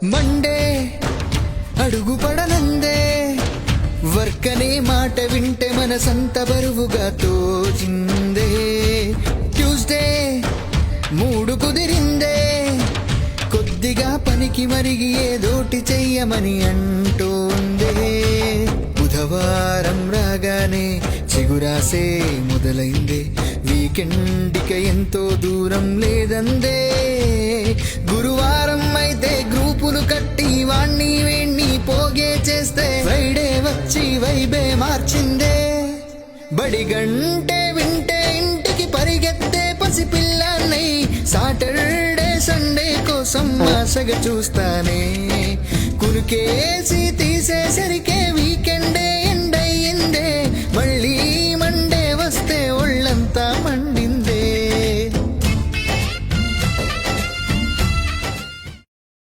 Monday అడుగు పడనందే వర్కనే మాట వింటే మనసంత బరువుగా తోచిందే. ట్యూస్డే మూడు కుదిరిందే కొద్దిగా పనికి మరిగి ఏదోటి చెయ్యమని అంటోందే. బుధవారం రాగానే చిగురాసే మొదలైందే వీకెండ్కి ఎంతో దూరం లేదందే. గురువారం అయితే గ్రూపులు కట్టి వాణ్ణి వేణ్ణి పోగే చేస్తే ఫ్రైడే వచ్చి వైబే మార్చిందే. బడిగంటే వింటే ఇంటికి పరిగెత్తే పసిపిల్లన్నై సాటర్డే సండే కోసం ఆశగా చూస్తానే. కురికేసి తీసేసరికే